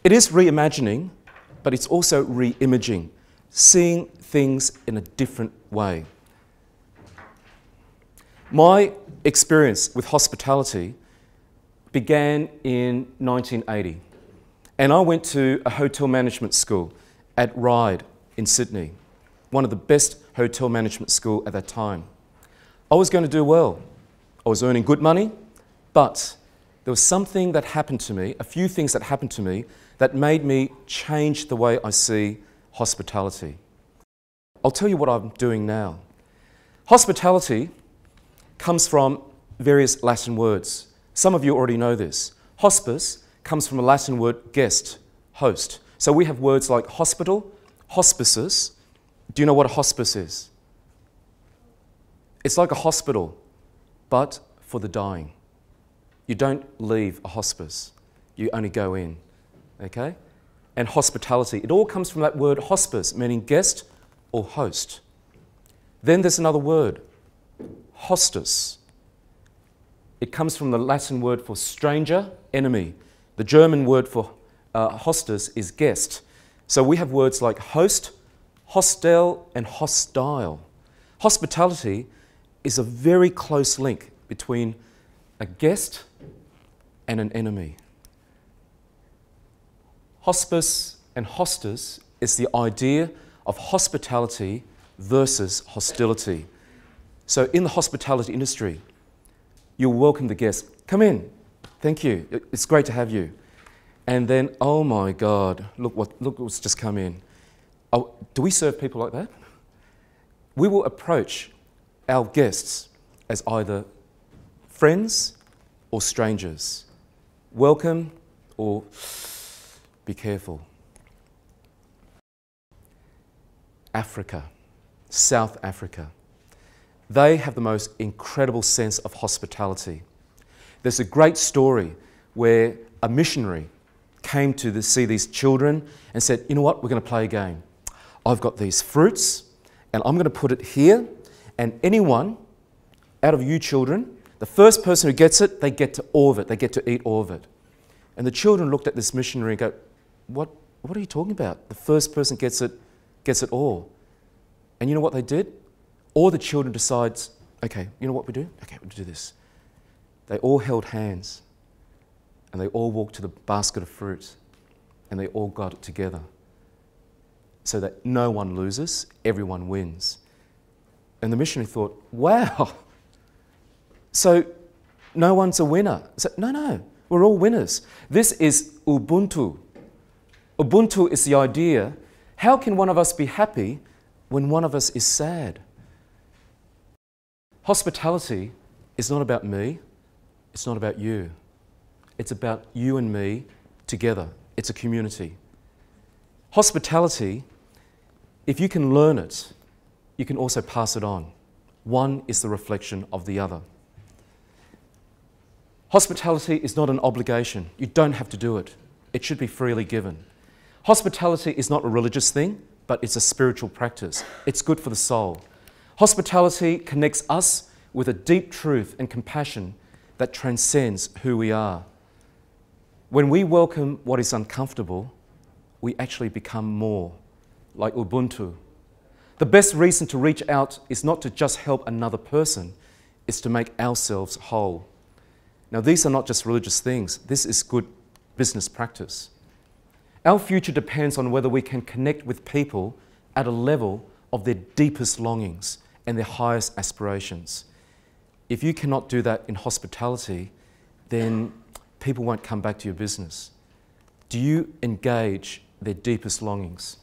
It is reimagining, but it's also reimaging, seeing things in a different way. My experience with hospitality began in 1980, and I went to a hotel management school at Ryde in Sydney, one of the best hotel management school at that time. I was going to do well. I was earning good money, but there was something that happened to me, a few things that happened to me that made me change the way I see hospitality. I'll tell you what I'm doing now. Hospitality comes from various Latin words. Some of you already know this. Hospice comes from a Latin word guest, host. So we have words like hospital, hospices. Do you know what a hospice is? It's like a hospital, but for the dying. You don't leave a hospice, you only go in, okay? And hospitality, it all comes from that word hospice, meaning guest or host. Then there's another word, hostis. It comes from the Latin word for stranger, enemy. The German word for hostis is guest. So we have words like host, hostel, and hostile. Hospitality is a very close link between a guest and an enemy. Hospice and hostis is the idea of hospitality versus hostility. So in the hospitality industry, you'll welcome the guest. Come in. Thank you. It's great to have you. And then, oh my God, look what's just come in. Oh, do we serve people like that? We will approach our guests as either friends or strangers. Welcome or be careful. Africa, South Africa. They have the most incredible sense of hospitality. There's a great story where a missionary came to see these children and said, you know what, we're going to play a game. I've got these fruits and I'm going to put it here, and anyone out of you children, the first person who gets it, they get to all of it. They get to eat all of it. And the children looked at this missionary and go, what are you talking about? The first person gets it all. And you know what they did? All the children decides, okay, you know what we do? Okay, we'll do this. They all held hands and they all walked to the basket of fruit and they all got it together so that no one loses, everyone wins. And the missionary thought, wow, so no one's a winner. So, no, we're all winners. This is Ubuntu. Ubuntu is the idea, how can one of us be happy when one of us is sad? Hospitality is not about me, it's not about you. It's about you and me together. It's a community. Hospitality, if you can learn it, you can also pass it on. One is the reflection of the other. Hospitality is not an obligation. You don't have to do it. It should be freely given. Hospitality is not a religious thing, but it's a spiritual practice. It's good for the soul. Hospitality connects us with a deep truth and compassion that transcends who we are. When we welcome what is uncomfortable, we actually become more like Ubuntu. The best reason to reach out is not to just help another person, it's to make ourselves whole. Now, these are not just religious things. This is good business practice. Our future depends on whether we can connect with people at a level of their deepest longings and their highest aspirations. If you cannot do that in hospitality, then people won't come back to your business. Do you engage their deepest longings?